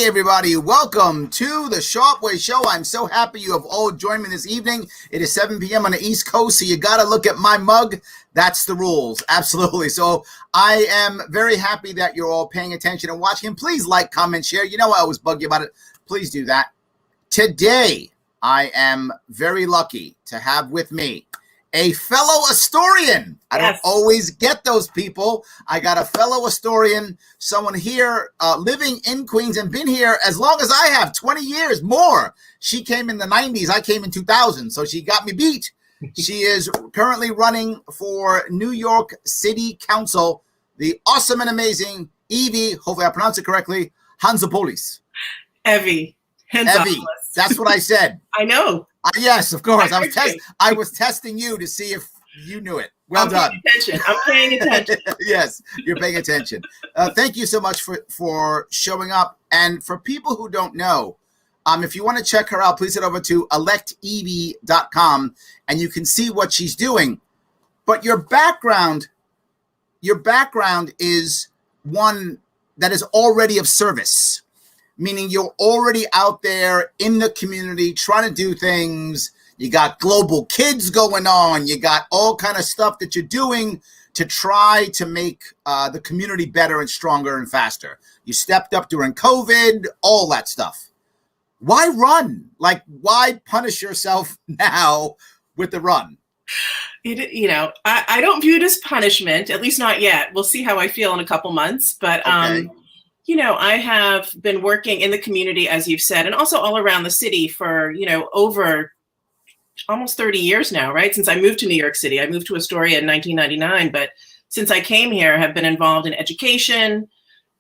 Hey everybody, welcome to the Sharpe Way show. I'm so happy you have all joined me this evening. It is 7 p.m. on the East Coast, so you got to look at my mug. That's the rules, absolutely. So I am very happy that you're all paying attention and watching. And please like, comment, share. You know I always bug you about it. Please do that. Today, I am very lucky to have with me a fellow Astorian. I don't always get those people. I got a fellow Astorian, someone here living in Queens and been here as long as I have, 20 years more. She came in the 90s. I came in 2000, so she got me beat. She is currently running for New York City Council, the awesome and amazing Evie, hopefully I pronounce it correctly, Hantzopoulos. Evie Hantzopoulos. Evie, that's what I said. I know. Yes, of course. I was testing you to see if you knew it. Well done. I'm paying attention. Yes, you're paying attention. Thank you so much for showing up. And for people who don't know, if you want to check her out, please head over to electevie.com and you can see what she's doing. But your background is one that is already of service. Meaning you're already out there in the community trying to do things. You got global kids going on. You got all kind of stuff that you're doing to try to make the community better and stronger and faster. You stepped up during COVID, all that stuff. Why run? Like, why punish yourself now with the run? I don't view it as punishment, at least not yet. We'll see how I feel in a couple months. But okay. I have been working in the community, as you've said, and also all around the city for, over almost 30 years now, right? Since I moved to New York City. I moved to Astoria in 1999, but since I came here, I have been involved in education.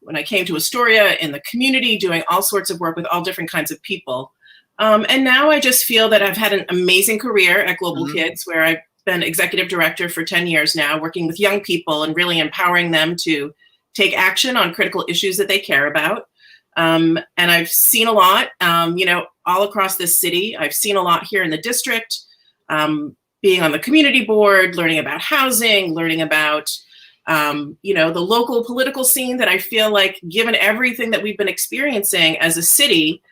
When I came to Astoria, in the community, doing all sorts of work with all different kinds of people. And now I just feel that I've had an amazing career at Global Kids, where I've been executive director for 10 years now, working with young people and really empowering them to take action on critical issues that they care about. And I've seen a lot, all across this city. I've seen a lot here in the district, being on the community board, learning about housing, learning about, the local political scene that I feel like, given everything that we've been experiencing as a city,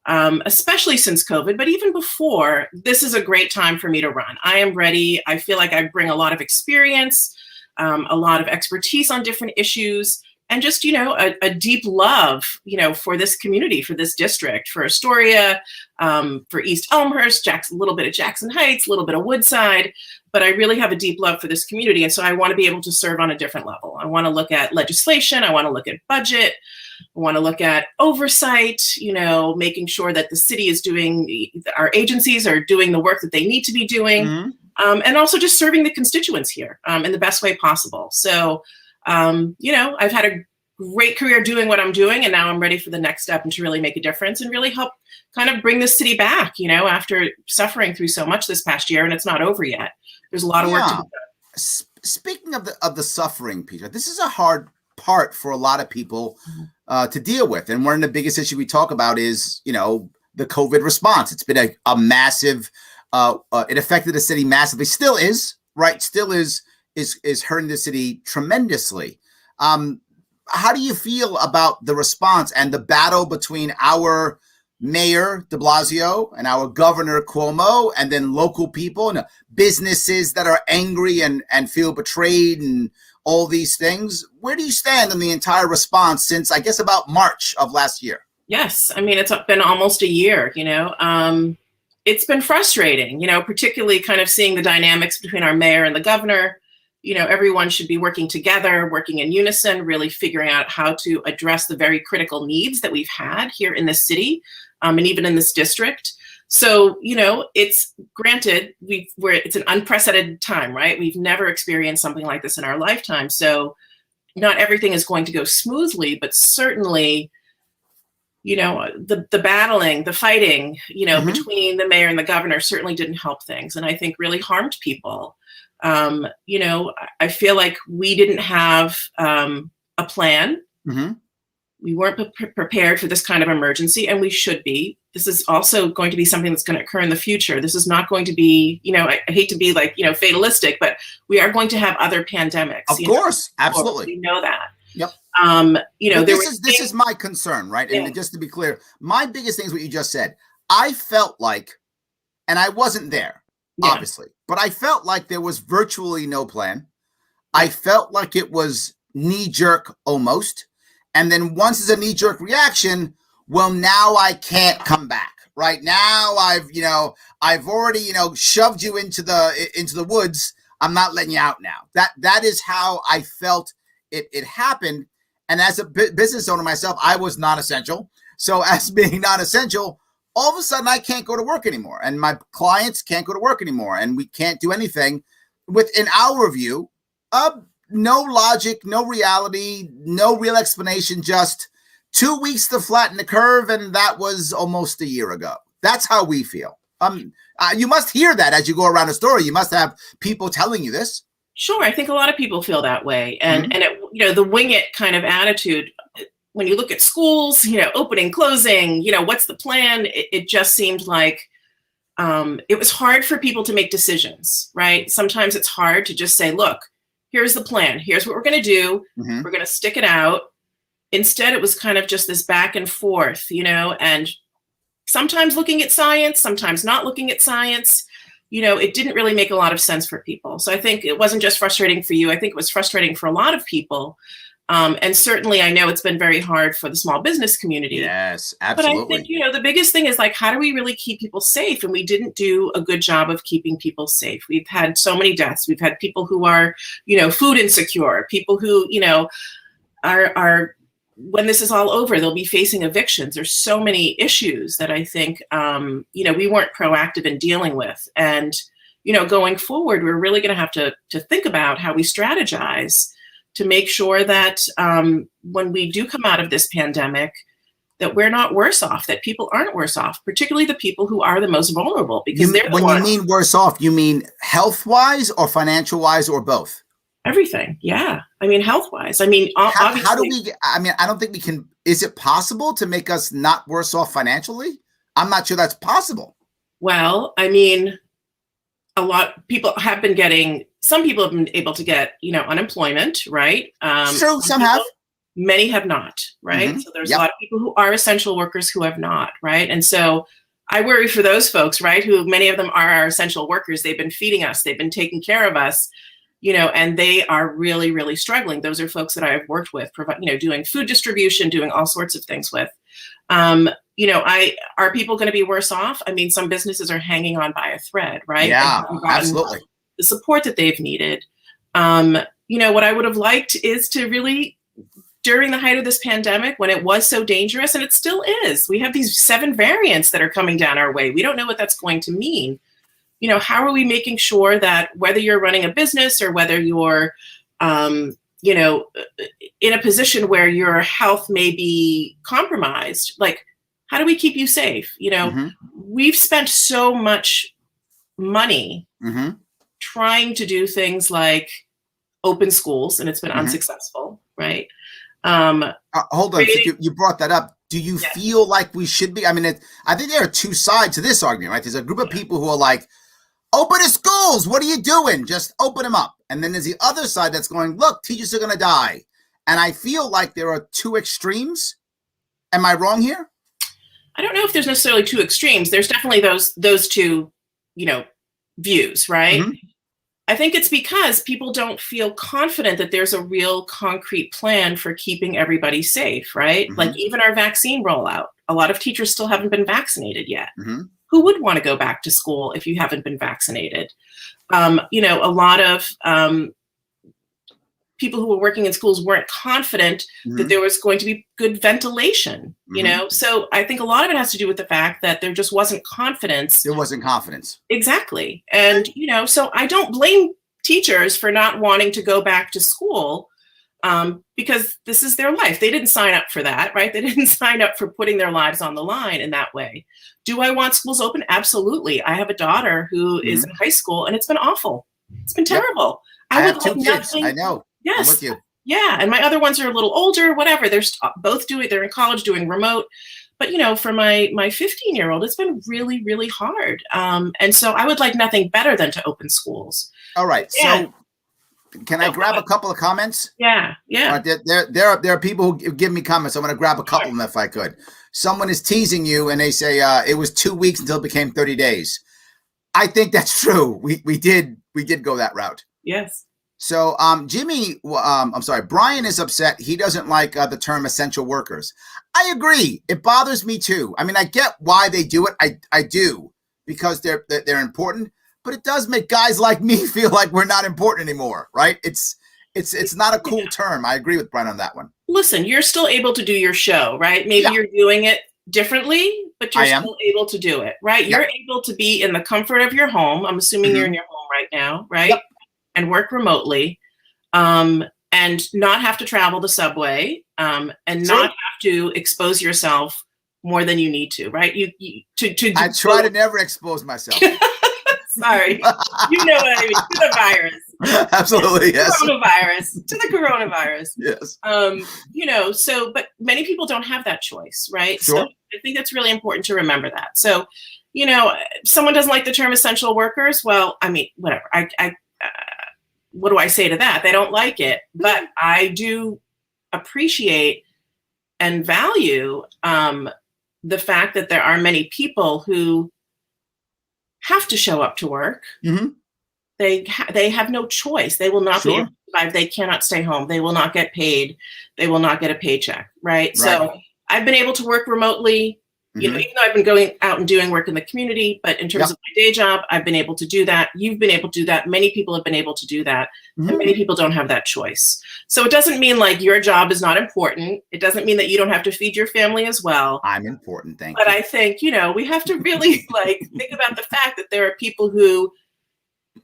especially since COVID, but even before, this is a great time for me to run. I am ready. I feel like I bring a lot of experience, a lot of expertise on different issues, and just, a deep love, for this community, for this district, for Astoria, for East Elmhurst, a little bit of Jackson Heights, a little bit of Woodside, but I really have a deep love for this community. And so I want to be able to serve on a different level. I want to look at legislation. I want to look at budget. I want to look at oversight, making sure that the city is our agencies are doing the work that they need to be doing. And also just serving the constituents here in the best way possible. So, I've had a great career doing what I'm doing, and now I'm ready for the next step and to really make a difference and really help kind of bring the city back, after suffering through so much this past year, and it's not over yet. There's a lot of work to be done. Speaking of the suffering, Peter, this is a hard part for a lot of people to deal with. And one of the biggest issues we talk about is, the COVID response. It's been a massive it affected the city massively. Still is, right? Still is hurting the city tremendously. How do you feel about the response and the battle between our Mayor de Blasio and our Governor Cuomo, and then local people and businesses that are angry and feel betrayed and all these things? Where do you stand in the entire response since, I guess, about March of last year? Yes. I mean, it's been almost a year, It's been frustrating, particularly kind of seeing the dynamics between our mayor and the governor. Everyone should be working together, working in unison, really figuring out how to address the very critical needs that we've had here in this city, and even in this district. So, it's granted, it's an unprecedented time, right? We've never experienced something like this in our lifetime. So not everything is going to go smoothly, but certainly, the battling, the fighting, between the mayor and the governor certainly didn't help things, and I think really harmed people. I feel like we didn't have a plan. We weren't prepared for this kind of emergency, and we should be. This is also going to be something that's going to occur in the future. This is not going to be, I hate to be like, fatalistic, but we are going to have other pandemics. Of course, absolutely. We know that. Yep. You know, this is my concern, right? Yeah. And just to be clear, my biggest thing is what you just said. I felt like, and I wasn't there, obviously, but I felt like there was virtually no plan. I felt like it was knee-jerk almost. And then once it's a knee-jerk reaction, well, now I can't come back. Right now, I've already, shoved you into the woods. I'm not letting you out now. That is how I felt it happened. And as a business owner myself, I was not essential. So as being not essential, all of a sudden I can't go to work anymore, and my clients can't go to work anymore, and we can't do anything with, in our view, no logic, no reality, no real explanation, just 2 weeks to flatten the curve, and that was almost a year ago. That's how we feel. You must hear that as you go around Astoria. You must have people telling you this. Sure, I think a lot of people feel that way, and the wing it kind of attitude. When you look at schools, opening, closing, what's the plan? It just seemed like it was hard for people to make decisions, right? Sometimes it's hard to just say, look, here's the plan. Here's what we're going to do. We're going to stick it out. Instead, it was kind of just this back and forth, and sometimes looking at science, sometimes not looking at science. It didn't really make a lot of sense for people. So I think it wasn't just frustrating for you. I think it was frustrating for a lot of people. And certainly I know it's been very hard for the small business community. Yes, absolutely. But I think, the biggest thing is like, how do we really keep people safe? And we didn't do a good job of keeping people safe. We've had so many deaths. We've had people who are, food insecure, people who, are when this is all over, they'll be facing evictions. There's so many issues that I think, we weren't proactive in dealing with. And, going forward, we're really going to have to think about how we strategize to make sure that when we do come out of this pandemic, that we're not worse off, that people aren't worse off, particularly the people who are the most vulnerable. Because when you mean worse off, you mean health-wise or financial-wise or both? Everything. Yeah. I mean, health-wise. I mean, obviously. How do we, I don't think we can, is it possible to make us not worse off financially? I'm not sure that's possible. Well, I mean, a lot of people have been getting, some people have been able to get, unemployment, right? True, some have. Many have not, right? So there's a lot of people who are essential workers who have not, right? And so I worry for those folks, right? Who many of them are our essential workers. They've been feeding us. They've been taking care of us. And they are really, really struggling. Those are folks that I've worked with, doing food distribution, doing all sorts of things with. Are people going to be worse off? I mean, some businesses are hanging on by a thread, right? Yeah, absolutely. The support that they've needed. What I would have liked is to really, during the height of this pandemic, when it was so dangerous, and it still is, we have these 7 variants that are coming down our way. We don't know what that's going to mean. How are we making sure that whether you're running a business or whether you're, in a position where your health may be compromised, like, how do we keep you safe? We've spent so much money trying to do things like open schools, and it's been unsuccessful, right? Hold on, you brought that up. Do you feel like we should be? I mean, I think there are 2 sides to this argument, right? There's a group of people who are like, open the schools. What are you doing? Just open them up. And then there's the other side that's going, look, teachers are going to die. And I feel like there are 2 extremes. Am I wrong here? I don't know if there's necessarily 2 extremes. There's definitely those 2, views, right? I think it's because people don't feel confident that there's a real concrete plan for keeping everybody safe, right? Like even our vaccine rollout, a lot of teachers still haven't been vaccinated yet. Who would want to go back to school if you haven't been vaccinated? A lot of people who were working in schools weren't confident that there was going to be good ventilation, So I think a lot of it has to do with the fact that there just wasn't confidence. There wasn't confidence. Exactly. And, so I don't blame teachers for not wanting to go back to school because this is their life. They didn't sign up for that, right? They didn't sign up for putting their lives on the line in that way. Do I want schools open? Absolutely. I have a daughter who is in high school, and it's been awful. It's been terrible. I have 2 kids. I know. Yes. I'm with you. Yeah. And my other ones are a little older, whatever. They're both they're in college doing remote. But, for my 15-year-old, it's been really, really hard. And so I would like nothing better than to open schools. All right. So Can I grab a couple of comments? Yeah. There are people who give me comments. I'm going to grab a couple of them if I could. Someone is teasing you, and they say it was 2 weeks until it became 30 days. I think that's true. We did go that route. Yes. So, Brian is upset. He doesn't like the term essential workers. I agree. It bothers me too. I mean, I get why they do it. I do, because they're important, but it does make guys like me feel like we're not important anymore, right? It's not a cool term. I agree with Brian on that one. Listen, you're still able to do your show, right? Maybe you're doing it differently, but you're still able to do it, right? Yep. You're able to be in the comfort of your home. I'm assuming you're in your home right now, right? Yep. And work remotely, and not have to travel the subway, and not have to expose yourself more than you need to, right? I try to never expose myself. Sorry, you know what I mean. To the virus. Absolutely, yes. To the coronavirus. Yes. But many people don't have that choice, right? Sure. So I think that's really important to remember that. So, someone doesn't like the term essential workers. Well, I mean, whatever. What do I say to that? They don't like it, but I do appreciate and value the fact that there are many people who have to show up to work. Mm-hmm. They have no choice. They will not be able to survive. They cannot stay home. They will not get paid. They will not get a paycheck, right? So I've been able to work remotely. Even though I've been going out and doing work in the community, but in terms of my day job, I've been able to do that. You've been able to do that. Many people have been able to do that. And many people don't have that choice. So it doesn't mean like your job is not important. It doesn't mean that you don't have to feed your family as well. I'm important, thank you. But I think, we have to really think about the fact that there are people who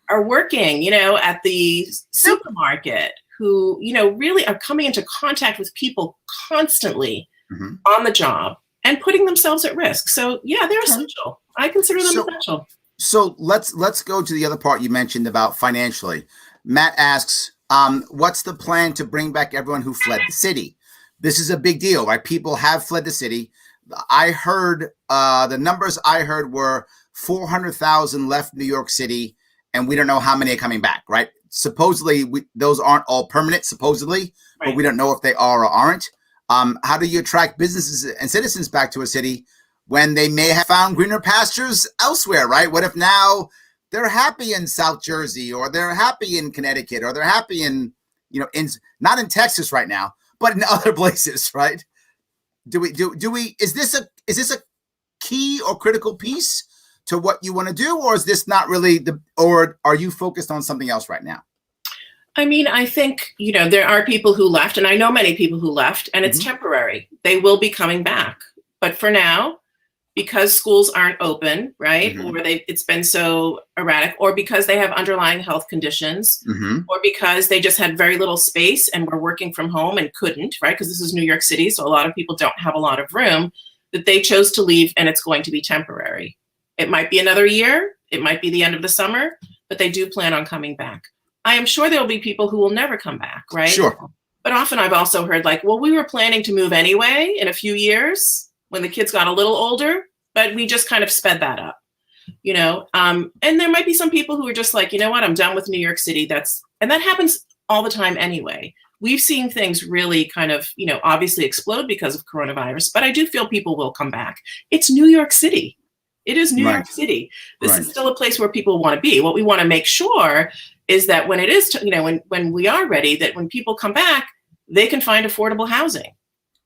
are working, at the supermarket, who, really are coming into contact with people constantly on the job and putting themselves at risk. So they're essential. I consider them essential. So let's go to the other part you mentioned about financially. Matt asks, what's the plan to bring back everyone who fled the city? This is a big deal, right? People have fled the city. I heard the numbers I heard were 400,000 left New York City, and we don't know how many are coming back, right? Supposedly, those aren't all permanent, supposedly, but we don't know if they are or aren't. How do you attract businesses and citizens back to a city when they may have found greener pastures elsewhere, right? What if now they're happy in South Jersey, or they're happy in Connecticut, or they're happy in, not in Texas right now, but in other places, right? Is this a key or critical piece to what you want to do, or is this not really or are you focused on something else right now? I mean, I think, there are people who left, and I know many people who left, and it's temporary. They will be coming back. But for now, because schools aren't open, right? Or it's been so erratic, or because they have underlying health conditions, or because they just had very little space and were working from home and couldn't, right? Because this is New York City, so a lot of people don't have a lot of room, that they chose to leave, and it's going to be temporary. It might be another year. It might be the end of the summer, but they do plan on coming back. I am sure there'll be people who will never come back, right? Sure. But often I've also heard we were planning to move anyway in a few years when the kids got a little older, but we just kind of sped that up, and there might be some people who are just like, I'm done with New York City. And that happens all the time anyway. We've seen things really kind of, obviously explode because of coronavirus, but I do feel people will come back. It's New York City. It is New York City. This is still a place where people want to be. What we want to make sure is that when it is, when we are ready, that when people come back, they can find affordable housing.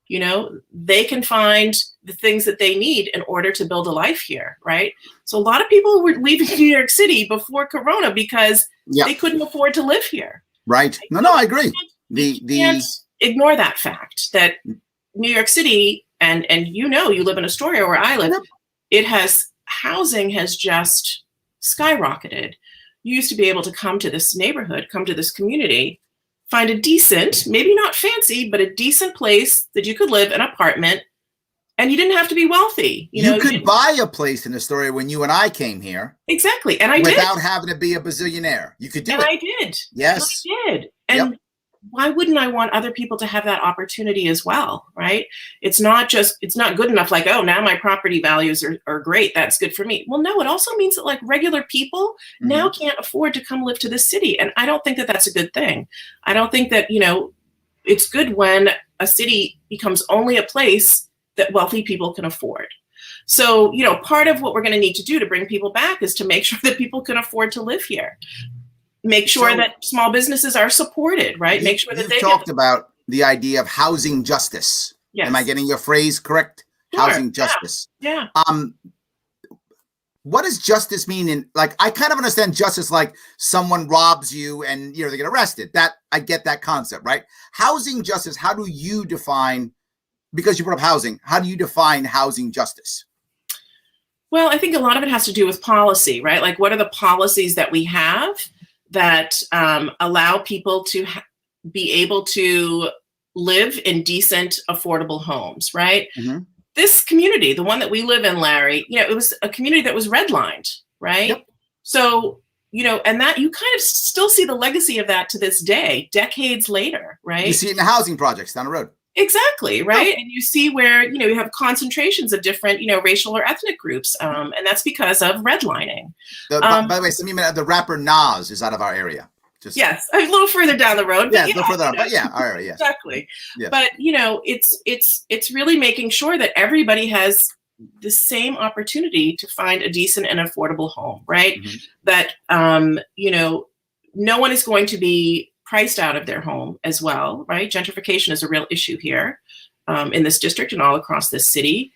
They can find the things that they need in order to build a life here, right? So a lot of people were leaving New York City before Corona because they couldn't afford to live here. Right. No, I agree. You can't ignore that fact that New York City, and you live in Astoria where I live, housing has just skyrocketed. You used to be able to come to this neighborhood, come to this community, find a decent, maybe not fancy, but a decent place that you could live, an apartment, and you didn't have to be wealthy. You could buy a place in Astoria when you and I came here. Exactly. And I did. Without having to be a bazillionaire. You could do it. And I did. Yes. And I did. And why wouldn't I want other people to have that opportunity as well, right? It's not good enough like, oh, now my property values are great, that's good for me. Well, no, it also means that like regular people now can't afford to come live to this city. And I don't think that that's a good thing. I don't think that, it's good when a city becomes only a place that wealthy people can afford. So, part of what we're going to need to do to bring people back is to make sure that people can afford to live here. Make sure that small businesses are supported, right? Make sure that you've talked about the idea of housing justice. Yes. Am I getting your phrase correct? Sure. Housing justice. Yeah. What does justice mean? In like, I kind of understand justice like someone robs you and they get arrested. That I get that concept, right? Housing justice. How do you define? Because you brought up housing. How do you define housing justice? Well, I think a lot of it has to do with policy, right? Like, what are the policies that we have that allow people to be able to live in decent, affordable homes, right? This community, the one that we live in, Larry, it was a community that was redlined, right? Yep. So, and that you kind of still see the legacy of that to this day, decades later, right? You see it in the housing projects down the road. Exactly, right? And you see where, you have concentrations of different, racial or ethnic groups. And that's because of redlining. By the way, the rapper Nas is out of our area. Yes, a little further down the road. Yeah, a little further down, but yeah, all right, yes. Exactly. Yeah. But, it's really making sure that everybody has the same opportunity to find a decent and affordable home, right? That, no one is going to be priced out of their home as well, right? Gentrification is a real issue here in this district and all across this city.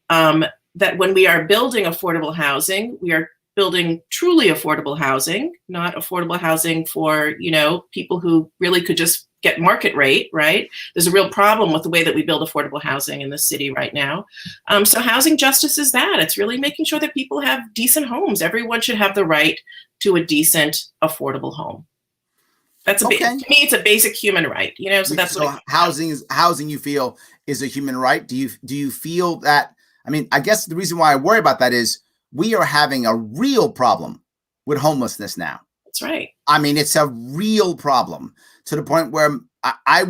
That when we are building affordable housing, we are building truly affordable housing, not affordable housing for, people who really could just get market rate, right? There's a real problem with the way that we build affordable housing in the city right now. So housing justice is that. It's really making sure that people have decent homes. Everyone should have the right to a decent, affordable home. That's to me, it's a basic human right, so that's what housing you feel is a human right. Do you feel that? I mean, I guess the reason why I worry about that is we are having a real problem with homelessness now. That's right. I mean, it's a real problem to the point where I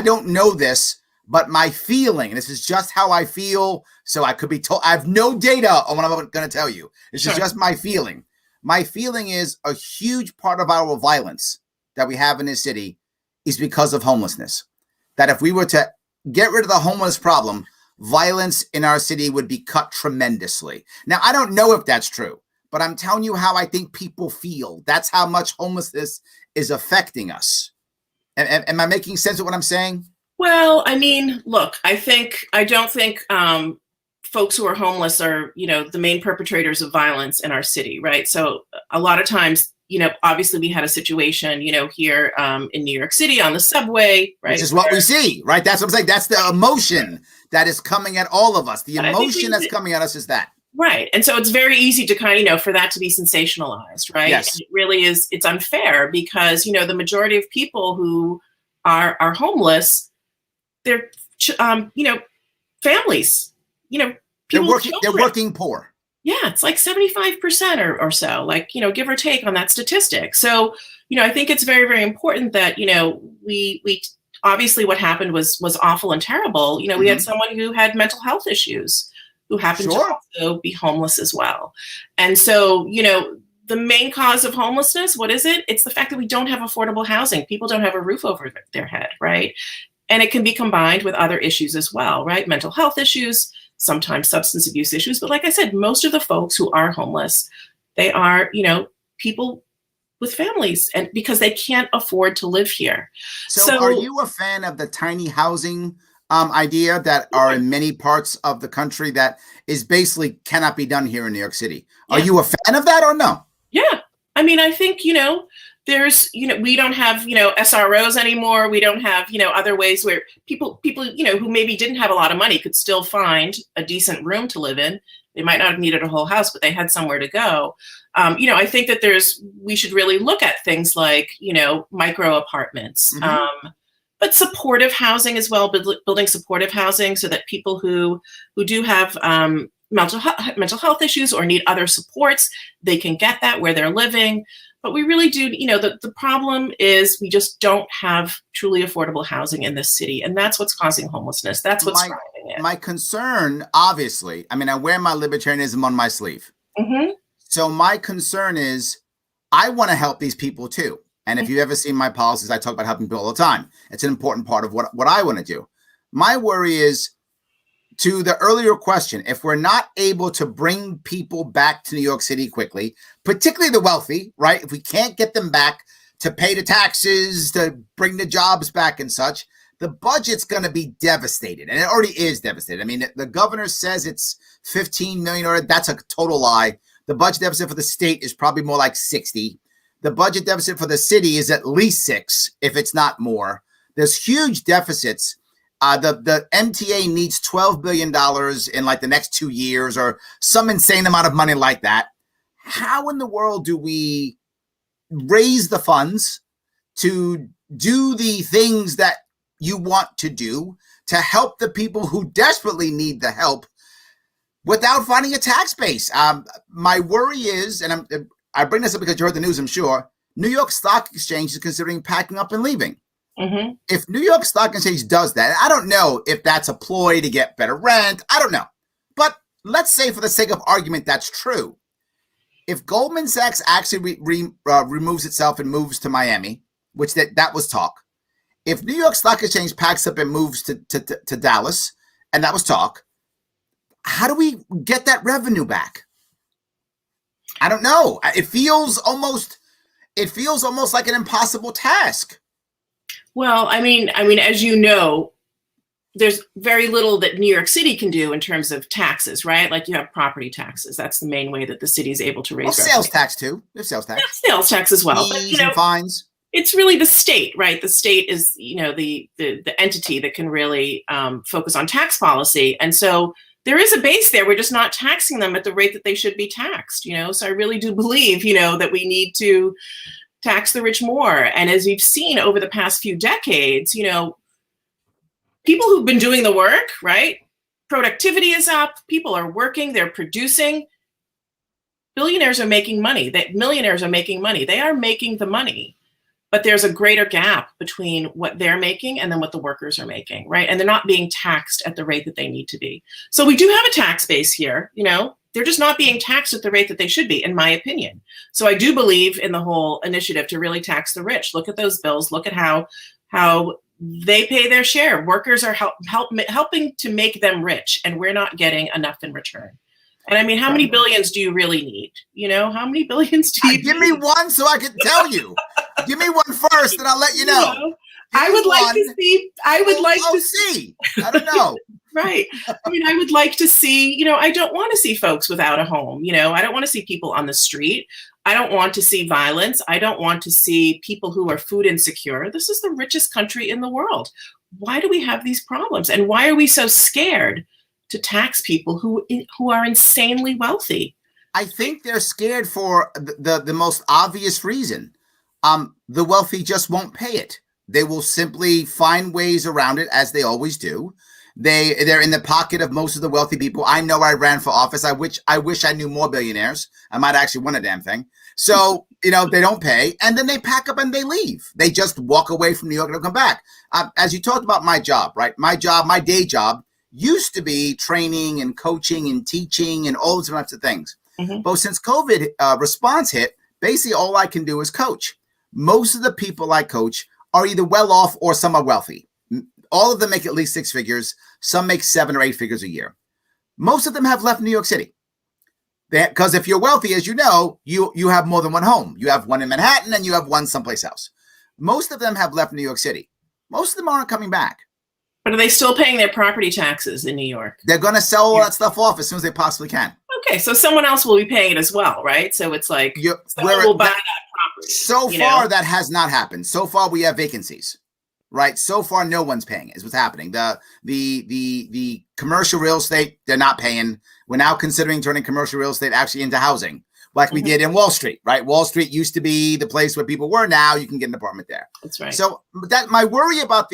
don't know this, but my feeling, and this is just how I feel. So I could be told, I have no data on what I'm going to tell you. It's just my feeling. My feeling is a huge part of our violence that we have in this city is because of homelessness. That if we were to get rid of the homeless problem, violence in our city would be cut tremendously. Now, I don't know if that's true, but I'm telling you how I think people feel. That's how much homelessness is affecting us. Am I making sense of what I'm saying? Well, I mean, look, I don't think folks who are homeless are, the main perpetrators of violence in our city, right? So a lot of times, obviously we had a situation, here in New York City on the subway, right? Which is what we see, right? That's what I'm saying. That's the emotion that is coming at all of us. The emotion that's coming at us is that. Right. And so it's very easy to kind of, for that to be sensationalized, right? Yes. And it really is, it's unfair because, the majority of people who are homeless, they're, families, people, they're working poor. Yeah, it's like 75% or so, like, give or take on that statistic. So, I think it's very, very important that, we obviously what happened was awful and terrible. We had someone who had mental health issues who happened to also be homeless as well. And so, the main cause of homelessness, what is it? It's the fact that we don't have affordable housing. People don't have a roof over their head, right? And it can be combined with other issues as well, right? Mental health issues, sometimes substance abuse issues. But like I said, most of the folks who are homeless, they are, people with families and because they can't afford to live here. So are you a fan of the tiny housing idea that are in many parts of the country that is basically cannot be done here in New York City? Are you a fan of that or no? Yeah. I mean, I think, there's, we don't have, SROs anymore. We don't have, other ways where people, who maybe didn't have a lot of money could still find a decent room to live in. They might not have needed a whole house, but they had somewhere to go. I think that we should really look at things like, micro apartments, but supportive housing as well, building supportive housing so that people who do have mental health issues or need other supports, they can get that where they're living. But we really do, the problem is we just don't have truly affordable housing in this city. And that's what's causing homelessness. That's what's driving it. My concern, obviously, I wear my libertarianism on my sleeve. Mm-hmm. So my concern is I want to help these people too. And if you ever seen my policies, I talk about helping people all the time. It's an important part of what I want to do. My worry is, to the earlier question, if we're not able to bring people back to New York City quickly, particularly the wealthy, right? If we can't get them back to pay the taxes, to bring the jobs back and such, the budget's going to be devastated. And it already is devastated. The governor says it's 15 million, or that's a total lie. The budget deficit for the state is probably more like 60. The budget deficit for the city is at least 6, if it's not more. There's huge deficits. The MTA needs $12 billion in like the next 2 years, or some insane amount of money like that. How in the world do we raise the funds to do the things that you want to do to help the people who desperately need the help without finding a tax base? My worry is, and I bring this up because you heard the news, I'm sure, New York Stock Exchange is considering packing up and leaving. Mm-hmm. If New York Stock Exchange does that, I don't know if that's a ploy to get better rent. I don't know. But let's say for the sake of argument, that's true. If Goldman Sachs actually removes itself and moves to Miami, which that was talk. If New York Stock Exchange packs up and moves to Dallas, and that was talk, how do we get that revenue back? I don't know. It feels almost like an impossible task. Well, as you know, there's very little that New York City can do in terms of taxes, right? Like you have property taxes. That's the main way that the city is able to raise revenue. Sales tax too. There's sales tax. Yeah, sales tax as well. Fees and fines. It's really the state, right? The state is, the entity that can really focus on tax policy. And so there is a base there. We're just not taxing them at the rate that they should be taxed, So I really do believe, that we need to tax the rich more. And as you've seen over the past few decades, people who've been doing the work, right? Productivity is up. People are working. They're producing. Billionaires are making money. Millionaires are making money. They are making the money. But there's a greater gap between what they're making and then what the workers are making, right? And they're not being taxed at the rate that they need to be. So we do have a tax base here, They're just not being taxed at the rate that they should be, in my opinion. So I do believe in the whole initiative to really tax the rich. Look at those bills. Look at how they pay their share. Workers are helping to make them rich, and we're not getting enough in return. And how many billions do you really need? How many billions do you Give me one so I can tell you. Give me one first, and I'll let you know. I would like to see. I don't know. Right. I would like to see, I don't want to see folks without a home. I don't want to see people on the street. I don't want to see violence. I don't want to see people who are food insecure. This is the richest country in the world. Why do we have these problems? And why are we so scared to tax people who are insanely wealthy? I think they're scared for the most obvious reason. The wealthy just won't pay it. They will simply find ways around it, as they always do. They're in the pocket of most of the wealthy people. I know I ran for office. I wish I knew more billionaires. I might actually win a damn thing. So, they don't pay, and then they pack up and they leave. They just walk away from New York and don't come back. As you talked about my job, right? My day job used to be training and coaching and teaching and all those types of things. Mm-hmm. But since COVID response hit, basically all I can do is coach. Most of the people I coach are either well off or some are wealthy. All of them make at least 6 figures. Some make 7 or 8 figures a year. Most of them have left New York City. Because if you're wealthy, as you know, you have more than one home. You have one in Manhattan and you have one someplace else. Most of them have left New York City. Most of them aren't coming back. But are they still paying their property taxes in New York? They're going to sell all that stuff off as soon as they possibly can. Okay, so someone else will be paying it as well, right? So it's like someone will buy that property. So far, that has not happened. So far, we have vacancies. Right. So far, no one's paying is what's happening. The commercial real estate, they're not paying. We're now considering turning commercial real estate actually into housing, like we did in Wall Street. Right. Wall Street used to be the place where people were. Now you can get an apartment there. That's right. So that my worry about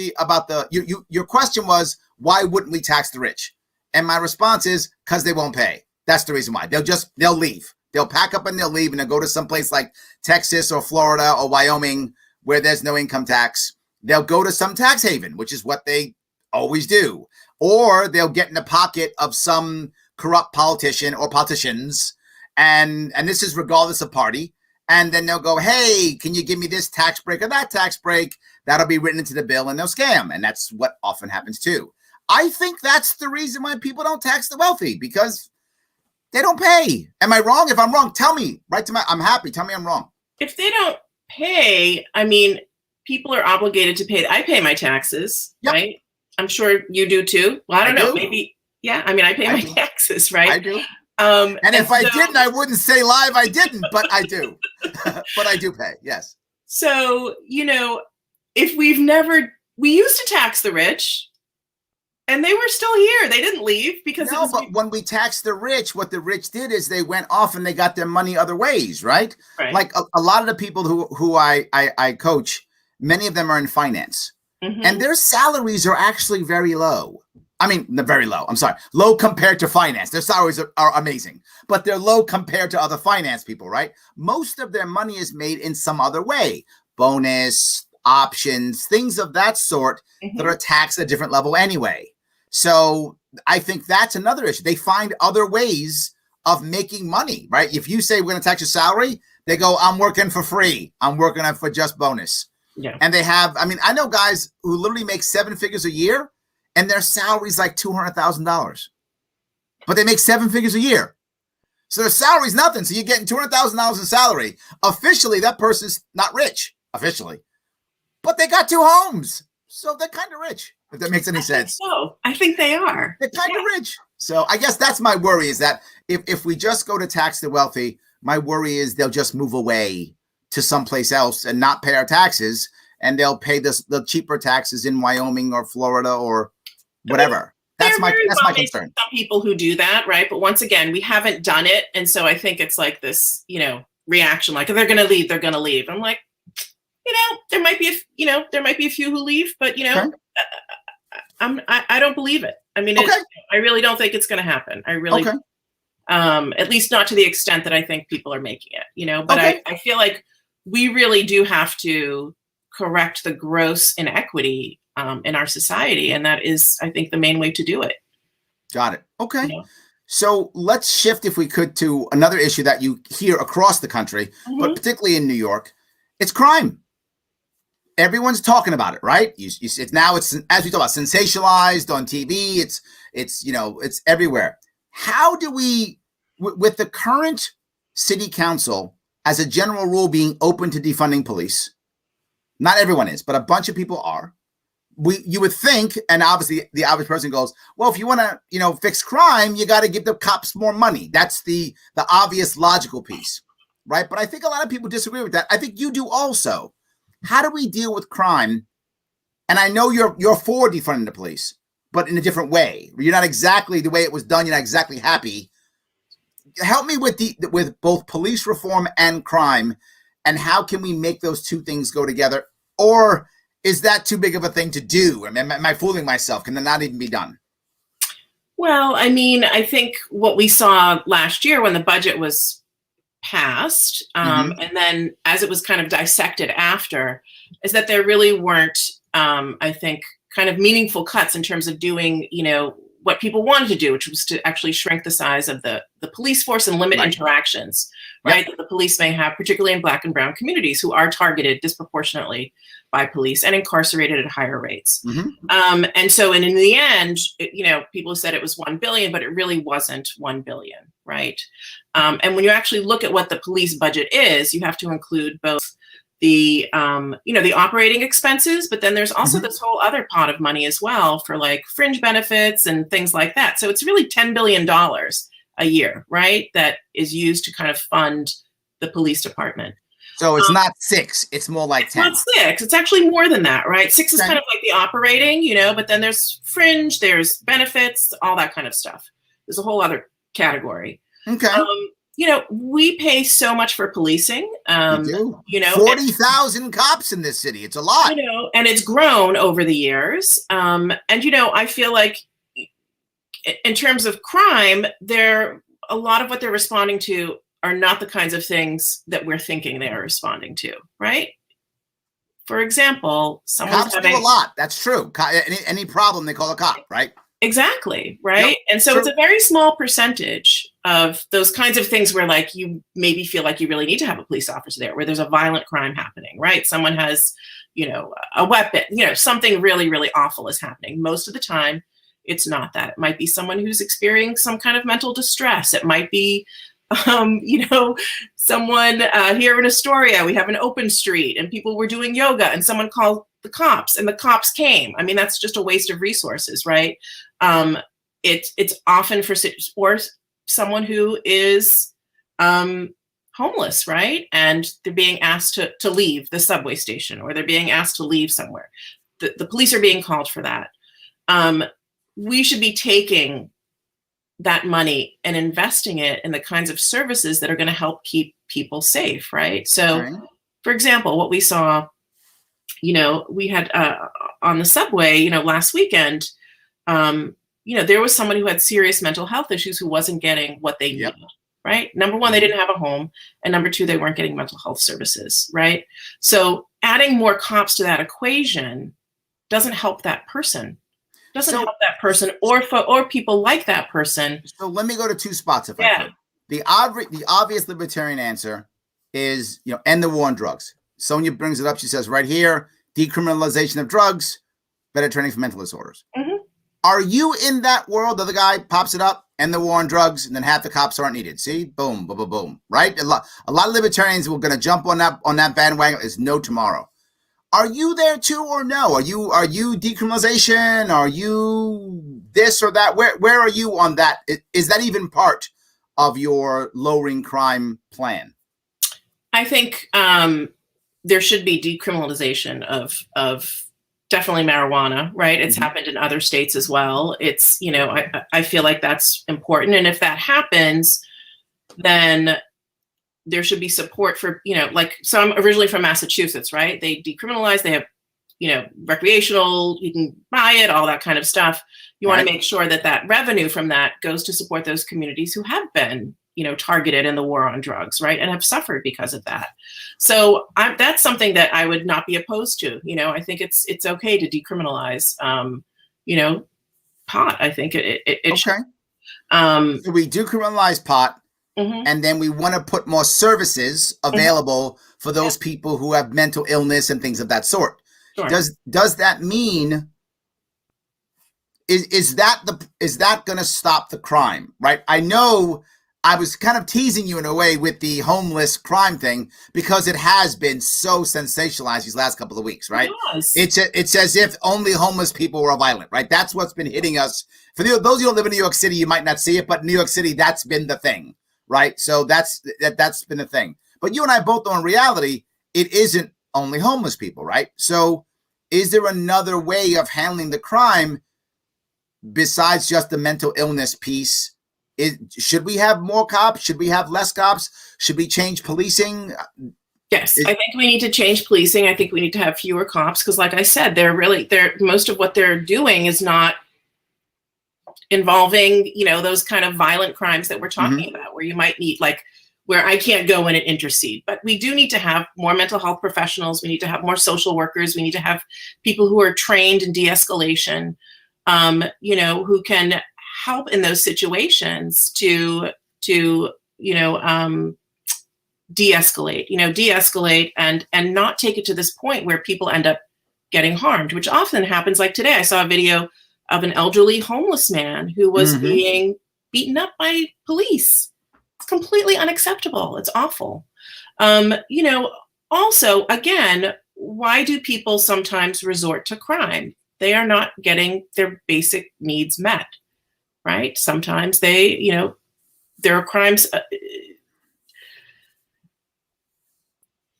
your question was, why wouldn't we tax the rich? And my response is because they won't pay. That's the reason why. They'll leave. They'll pack up and they'll leave and they'll go to some place like Texas or Florida or Wyoming where there's no income tax. They'll go to some tax haven, which is what they always do. Or they'll get in the pocket of some corrupt politician or politicians. And this is regardless of party. And then they'll go, hey, can you give me this tax break or that tax break? That'll be written into the bill and they'll scam. And that's what often happens too. I think that's the reason why people don't tax the wealthy, because they don't pay. Am I wrong? If I'm wrong, tell me. I'm happy. Tell me I'm wrong. If they don't pay, I mean, people are obligated to pay. I pay my taxes, yep. Right? I'm sure you do too. Well, I don't know. Maybe, yeah. I mean, I pay my taxes, right? I do. And if I didn't, I wouldn't say live I didn't, but I do. But I do pay, yes. So, if we used to tax the rich and they were still here. They didn't leave because but when we taxed the rich, what the rich did is they went off and they got their money other ways, right? Like a lot of the people who I coach, many of them are in finance. Mm-hmm. And their salaries are actually very low. I mean, very low. I'm sorry. Low compared to finance. Their salaries are amazing, but they're low compared to other finance people, right? Most of their money is made in some other way. Bonus, options, things of that sort that are taxed at a different level anyway. So I think that's another issue. They find other ways of making money, right? If you say we're going to tax your salary, they go, I'm working for free. I'm working for just bonus. Yeah. And they have, I mean, I know guys who literally make 7 figures a year and their salary's like $200,000, but they make 7 figures a year. So their salary's nothing. So you're getting $200,000 in salary. Officially, that person's not rich, officially, but they got 2 homes. So they're kind of rich, if that makes any sense. I think they are. They're kind of rich. So I guess that's my worry, is that if we just go to tax the wealthy, my worry is they'll just move away to someplace else and not pay our taxes. And they'll pay the cheaper taxes in Wyoming or Florida or whatever. That's my concern. Some people who do that, right? But once again, we haven't done it. And so I think it's like this, reaction, like, if they're going to leave, they're going to leave. I'm like, there might be a few who leave, but I don't believe it. I mean, I really don't think it's going to happen. I really, at least not to the extent that I think people are making it, but I feel like we really do have to correct the gross inequity in our society. And that is, I think, the main way to do it. Got it. Okay. So let's shift, if we could, to another issue that you hear across the country, but particularly in New York. It's crime. Everyone's talking about it, right? It's as we talk about, sensationalized on TV. It's everywhere. How do we, with the current city council, as a general rule, being open to defunding police? Not everyone is, but a bunch of people are. You would think, and obviously the average person goes, well, if you want to, fix crime, you got to give the cops more money. That's the obvious logical piece, right? But I think a lot of people disagree with that. I think you do also. How do we deal with crime? And I know you're for defunding the police, but in a different way. You're not exactly the way it was done. You're not exactly happy. Help me with both police reform and crime, and how can we make those two things go together? Or is that too big of a thing to do? I mean, am I fooling myself? Can that not even be done? Well, I mean, I think what we saw last year when the budget was passed, and then as it was kind of dissected after, is that there really weren't, I think, kind of meaningful cuts in terms of doing, what people wanted to do, which was to actually shrink the size of the police force and limit interactions, right? That the police may have, particularly in Black and brown communities, who are targeted disproportionately by police and incarcerated at higher rates. And so, and in the end, people said it was 1 billion, but it really wasn't 1 billion, right? And when you actually look at what the police budget is, you have to include both the the operating expenses, but then there's also this whole other pot of money as well for like fringe benefits and things like that. So it's really $10 billion a year, right? That is used to kind of fund the police department. So it's not 6, it's more like 10. It's not 6, it's actually more than that, right? 6 is kind of like the operating, but then there's fringe, there's benefits, all that kind of stuff. There's a whole other category. Okay. We pay so much for policing. We do. 40,000 cops in this city. It's a lot. And it's grown over the years. I feel like in terms of crime, a lot of what they're responding to are not the kinds of things that we're thinking they are responding to, right? For example, someone's cops do a lot. That's true. Any problem, they call a cop, right? Exactly, right? Yep, and so true. it's a very small percentage of those kinds of things where like you maybe feel like you really need to have a police officer there, where there's a violent crime happening, right? Someone has, a weapon, something really, really awful is happening. Most of the time, it's not that. It might be someone who's experiencing some kind of mental distress. It might be, someone here in Astoria, we have an open street and people were doing yoga and someone called the cops and the cops came. I mean, that's just a waste of resources, right? It's often or someone who is homeless, right? And they're being asked to leave the subway station, or they're being asked to leave somewhere. The police are being called for that. We should be taking that money and investing it in the kinds of services that are going to help keep people safe, right? So, for example, what we saw, we had on the subway, last weekend, there was someone who had serious mental health issues who wasn't getting what they needed, right? Number one, they didn't have a home. And number two, they weren't getting mental health services, right? So adding more cops to that equation doesn't help that person. Doesn't help that person or people like that person. So let me go to two spots if I could. The obvious libertarian answer is, end the war on drugs. Sonia brings it up. She says right here, decriminalization of drugs, better training for mental disorders. Are you in that world? The other guy pops it up, end the war on drugs, and then half the cops aren't needed. See, boom, boom, boom, boom. Right? A lot of libertarians were going to jump on that bandwagon. Is no tomorrow. Are you there too, or no? Are you decriminalization? Are you this or that? Where are you on that? Is that even part of your lowering crime plan? I think there should be decriminalization of definitely marijuana, right? It's happened in other states as well. It's, I feel like that's important. And if that happens, then there should be support for, so I'm originally from Massachusetts, right? They decriminalize, they have, recreational, you can buy it, all that kind of stuff. You want to make sure that revenue from that goes to support those communities who have been, targeted in the war on drugs, right? And have suffered because of that. So that's something that I would not be opposed to. I think it's okay to decriminalize, pot. I think it should. So we decriminalize pot. And then we want to put more services available for those people who have mental illness and things of that sort. Sure. Does that mean is that going to stop the crime? Right? I know I was kind of teasing you in a way with the homeless crime thing because it has been so sensationalized these last couple of weeks, right? Yes. It's as if only homeless people were violent, right? That's what's been hitting us. For those of you who don't live in New York City, you might not see it, but in New York City, that's been the thing. Right. So that's been a thing. But you and I both know in reality, it isn't only homeless people. Right. So is there another way of handling the crime besides just the mental illness piece? Should we have more cops? Should we have less cops? Should we change policing? Yes, I think we need to change policing. I think we need to have fewer cops because, like I said, most of what they're doing is not involving, those kind of violent crimes that we're talking about, where you might need, where I can't go in and intercede. But we do need to have more mental health professionals. We need to have more social workers. We need to have people who are trained in de-escalation, who can help in those situations to de-escalate and not take it to this point where people end up getting harmed, which often happens. Like today, I saw a video of an elderly homeless man who was being beaten up by police. It's completely unacceptable. It's awful. Also, again, why do people sometimes resort to crime? They are not getting their basic needs met, right? Sometimes there are crimes.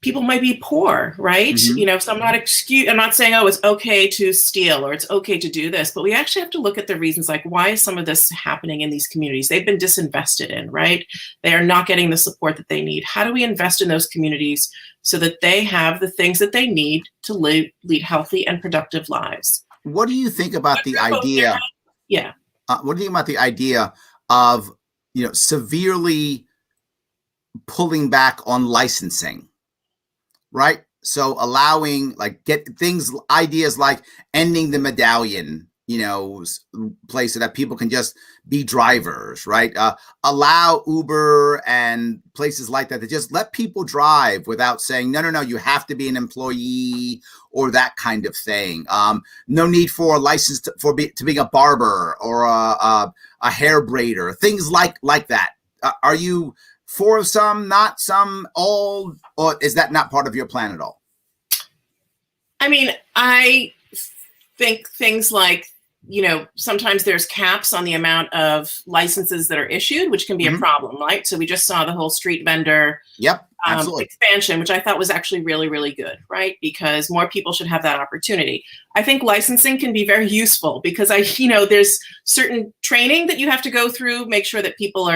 People might be poor, right? So I'm not saying, oh, it's okay to steal or it's okay to do this, but we actually have to look at the reasons, like why is some of this happening in these communities? They've been disinvested in, right? They are not getting the support that they need. How do we invest in those communities so that they have the things that they need to lead healthy and productive lives? What do you think about the idea? What do you think about the idea of, severely pulling back on licensing, right? So allowing ideas like ending the medallion, place so that people can just be drivers, right? Allow Uber and places like that to just let people drive without saying, no, you have to be an employee or that kind of thing. No need for a license to be a barber or a hair braider, things like that. Are you for some, not some, all, or is that not part of your plan at all? I mean, I think things like, sometimes there's caps on the amount of licenses that are issued, which can be a problem, right? So we just saw the whole street vendor expansion, which I thought was actually really, really good, right? Because more people should have that opportunity. I think licensing can be very useful because there's certain training that you have to go through, make sure that people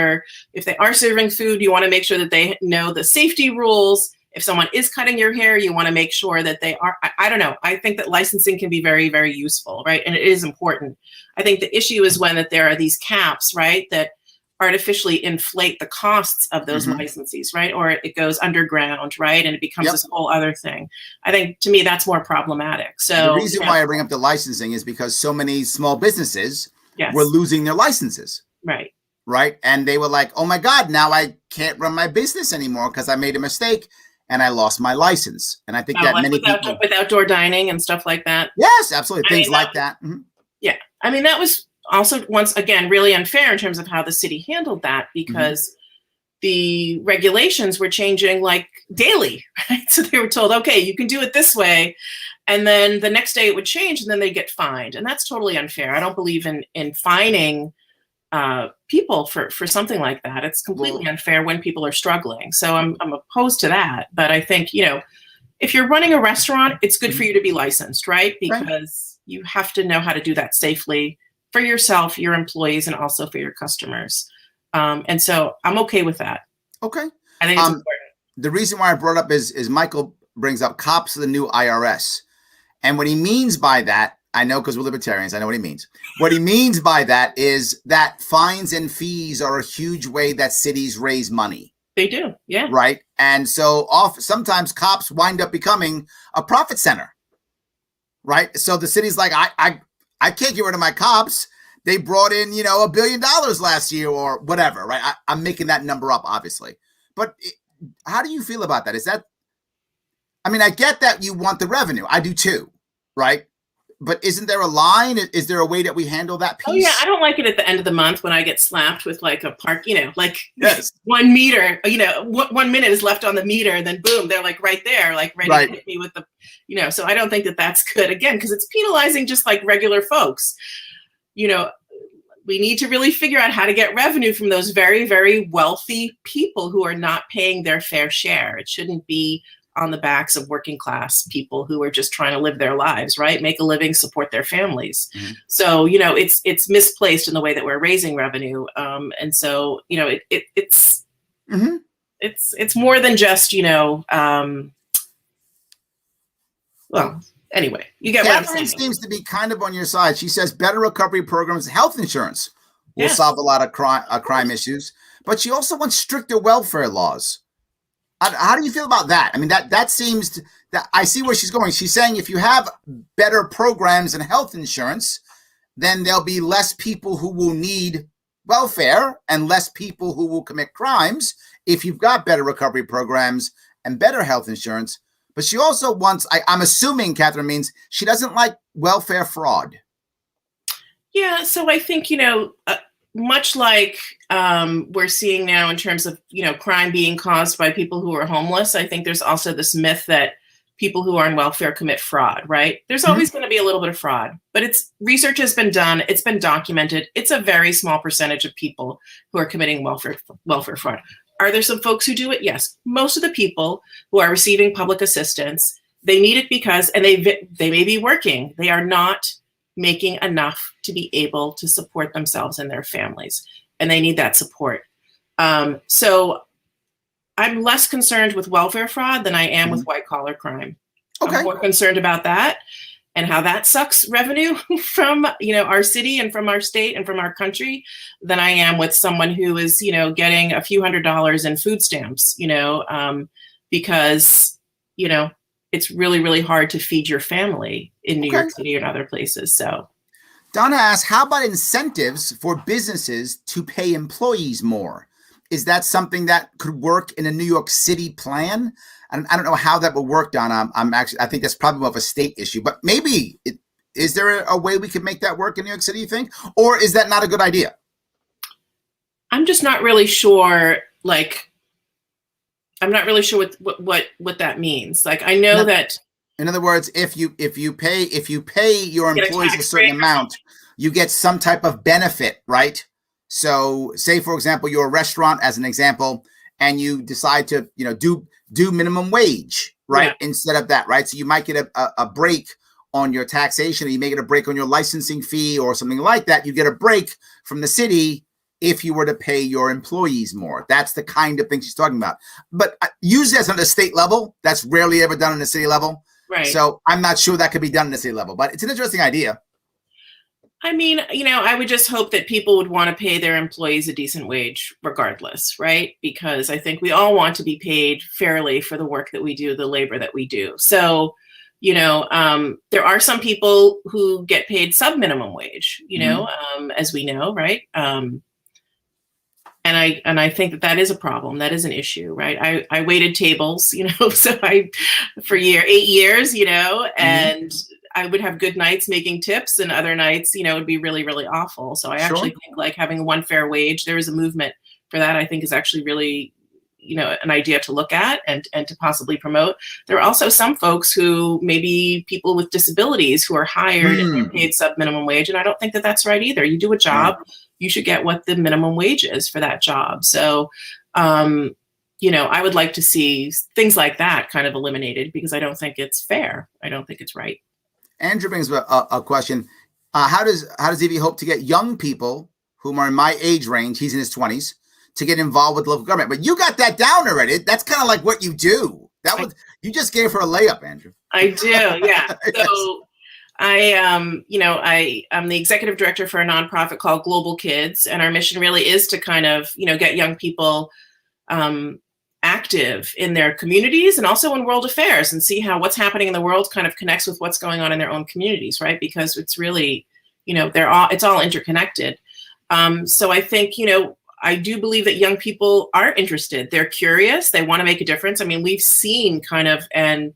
if they are serving food, you want to make sure that they know the safety rules. If someone is cutting your hair, you want to make sure that they are, I don't know. I think that licensing can be very, very useful, right? And it is important. I think the issue is when that there are these caps, right, that artificially inflate the costs of those licensees, right? Or it goes underground, right? And it becomes this whole other thing. I think, to me, that's more problematic. So the reason why I bring up the licensing is because so many small businesses were losing their licenses. Right. Right. And they were like, oh my God, now I can't run my business anymore because I made a mistake. And I lost my license. And I think that many people with outdoor dining and stuff like that. Yes, absolutely. Things like that. Yeah. I mean, that was also once again, really unfair in terms of how the city handled that because the regulations were changing like daily, right? So they were told, okay, you can do it this way. And then the next day it would change and then they get fined. And that's totally unfair. I don't believe in fining people for something like that. It's completely unfair when people are struggling. So I'm opposed to that. But I think, if you're running a restaurant, it's good for you to be licensed, right? Because you have to know how to do that safely for yourself, your employees, and also for your customers. And so I'm okay with that. Okay. I think it's important. The reason why I brought up is Michael brings up cops of the new IRS. And what he means by that, I know because we're libertarians, I know what he means. What he means by that is that fines and fees are a huge way that cities raise money. They do, yeah. Right? And so sometimes cops wind up becoming a profit center, right? So the city's like, I can't get rid of my cops. They brought in, $1 billion last year or whatever, right? I'm making that number up, obviously. But how do you feel about that? I get that you want the revenue. I do too, right? But isn't there a line? Is there a way that we handle that piece? Oh yeah, I don't like it at the end of the month when I get slapped with like a park, yes. 1 meter, 1 minute is left on the meter, and then boom, they're like right there, like ready to hit me with the, so I don't think that that's good again, because it's penalizing just like regular folks. We need to really figure out how to get revenue from those very, very wealthy people who are not paying their fair share. It shouldn't be on the backs of working class people who are just trying to live their lives, right? Make a living, support their families. So, it's misplaced in the way that we're raising revenue. And so, it's more than just, well, anyway, you get what I'm saying. Catherine seems to be kind of on your side. She says better recovery programs, health insurance will solve a lot of crime issues, but she also wants stricter welfare laws. How do you feel about that? I mean, that seems that I see where she's going. She's saying if you have better programs and health insurance, then there'll be less people who will need welfare and less people who will commit crimes if you've got better recovery programs and better health insurance. But she also wants, I'm assuming Catherine means she doesn't like welfare fraud. Yeah, so I think, much like we're seeing now in terms of, crime being caused by people who are homeless, I think there's also this myth that people who are on welfare commit fraud, right? There's always going to be a little bit of fraud, but research has been done. It's been documented. It's a very small percentage of people who are committing welfare fraud. Are there some folks who do it? Yes. Most of the people who are receiving public assistance, they need it because, and they may be working. They are not making enough to be able to support themselves and their families, and they need that support. So I'm less concerned with welfare fraud than I am with white collar crime. Okay. I'm more concerned about that. and how that sucks revenue from, our city and from our state and from our country than I am with someone who is, getting a few $100s in food stamps, because, it's really, really hard to feed your family in New York City and other places. So Donna asks, how about incentives for businesses to pay employees more? Is that something that could work in a New York City plan? And I don't know how that would work, Donna. I think that's probably more of a state issue, but maybe is there a way we could make that work in New York City, you think? Or is that not a good idea? I'm just not really sure, I'm not really sure what that means. I know that. In other words, if you pay your employees a certain amount, you get some type of benefit, right? So say, for example, you're a restaurant, as an example, and you decide to, do minimum wage, right? Yeah. Instead of that, right? So you might get a break on your taxation, or you may get a break on your licensing fee or something like that. You get a break from the city if you were to pay your employees more. That's the kind of thing she's talking about. But usually that's on the state level. That's rarely ever done on the city level. Right. So I'm not sure that could be done on the city level, but it's an interesting idea. I mean, I would just hope that people would want to pay their employees a decent wage regardless, right? Because I think we all want to be paid fairly for the work that we do, the labor that we do. So, there are some people who get paid sub-minimum wage, as we know, right? And I think that is a problem. That is an issue, right? I waited tables, so for 8 years, and I would have good nights making tips, and other nights, it would be really, really awful. So I actually think having one fair wage, there is a movement for that. I think is actually really, an idea to look at and to possibly promote. There are also some folks who maybe people with disabilities who are hired and they're paid sub-minimum wage. And I don't think that that's right either. You do a job, you should get what the minimum wage is for that job. So, I would like to see things like that kind of eliminated, because I don't think it's fair. I don't think it's right. Andrew brings up a question. How does Evie hope to get young people whom are in my age range, he's in his 20s, to get involved with local government? But you got that down already. That's kind of like what you do. You just gave her a layup, Andrew. I do, yeah. So I'm the executive director for a nonprofit called Global Kids, and our mission really is to kind of, get young people active in their communities and also in world affairs, and see how what's happening in the world kind of connects with what's going on in their own communities, right? Because it's really, it's all interconnected. So I think, I do believe that young people are interested. They're curious. They want to make a difference. I mean, we've seen kind of an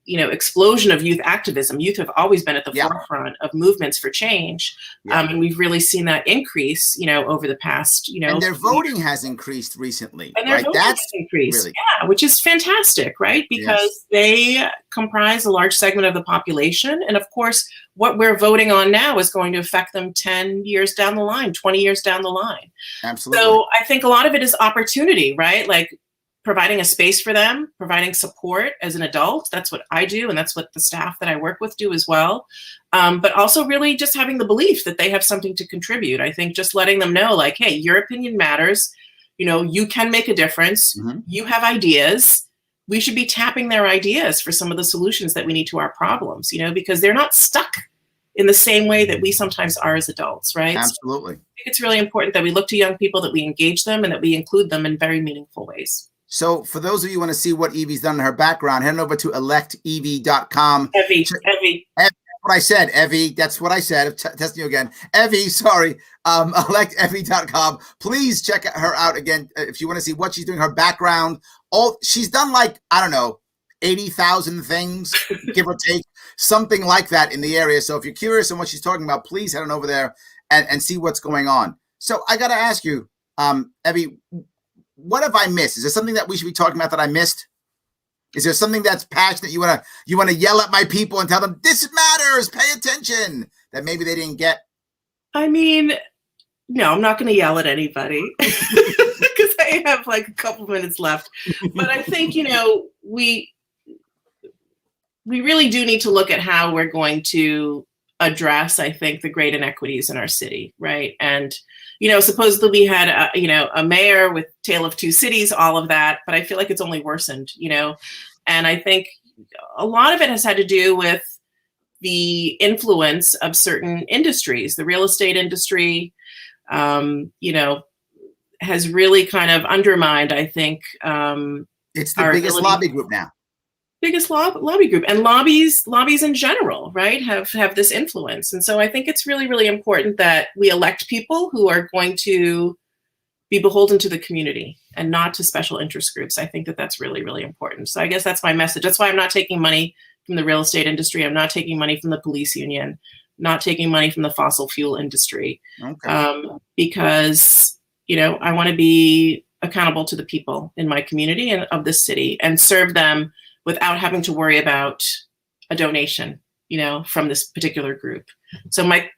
explosion of youth activism. Youth have always been at the forefront of movements for change. And we've really seen that increase, over the past, and their voting has increased recently. And their voting has increased, really, which is fantastic, right? Because they comprise a large segment of the population. And of course, what we're voting on now is going to affect them 10 years down the line, 20 years down the line. Absolutely. So I think a lot of it is opportunity, right? Providing a space for them, providing support as an adult. That's what I do, and that's what the staff that I work with do as well. But also really just having the belief that they have something to contribute. I think just letting them know, hey, your opinion matters. You can make a difference. Mm-hmm. You have ideas. We should be tapping their ideas for some of the solutions that we need to our problems, because they're not stuck in the same way that we sometimes are as adults, right? Absolutely. So I think it's really important that we look to young people, that we engage them, and that we include them in very meaningful ways. So for those of you who want to see what Evie's done in her background, head over to electevie.com. Evie. What I said, Evie, that's what I said. Testing you again. Evie, sorry. Electevie.com. Please check her out again if you want to see what she's doing, her background. She's done 80,000 things, give or take, something like that in the area. So if you're curious on what she's talking about, please head on over there and see what's going on. So I got to ask you, Evie, what have I missed? Is there something that we should be talking about that I missed? Is there something that's passionate you want to yell at my people and tell them this matters, pay attention, that maybe they didn't get? I mean, no, I'm not going to yell at anybody because I have a couple minutes left. But I think, we really do need to look at how we're going to address, I think, the great inequities in our city, right? And supposedly we had a mayor with Tale of Two Cities, all of that, but I feel like it's only worsened, and I think a lot of it has had to do with the influence of certain industries. The real estate industry, has really kind of undermined, I think, it's the biggest lobby group now. Biggest lobby group, and lobbies in general, right, have this influence. And so I think it's really, really important that we elect people who are going to be beholden to the community and not to special interest groups. I think that that's really, really important. So I guess that's my message. That's why I'm not taking money from the real estate industry. I'm not taking money from the police union, not taking money from the fossil fuel industry, because, I want to be accountable to the people in my community and of this city and serve them without having to worry about a donation, from this particular group. So my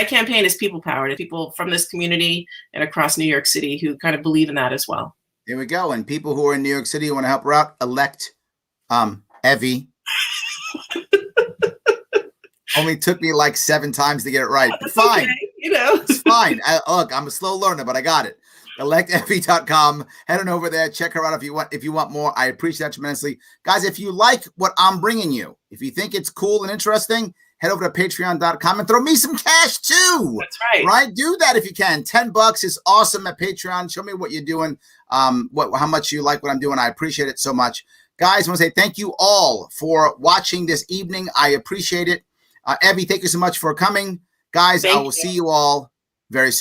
campaign is people powered. People from this community and across New York City who kind of believe in that as well. There we go. And people who are in New York City who want to help her out, elect Evie. Only took me like 7 times to get it right. But fine. Okay, It's fine. Look, I'm a slow learner, but I got it. ElectEvie.com. Head on over there. Check her out if you want more. I appreciate that tremendously. Guys, if you like what I'm bringing you, if you think it's cool and interesting, head over to patreon.com and throw me some cash too. That's right. Right? Do that if you can. $10 is awesome at Patreon. Show me what you're doing, how much you like what I'm doing. I appreciate it so much. Guys, I want to say thank you all for watching this evening. I appreciate it. Evie, thank you so much for coming. Guys, I will see you all very soon.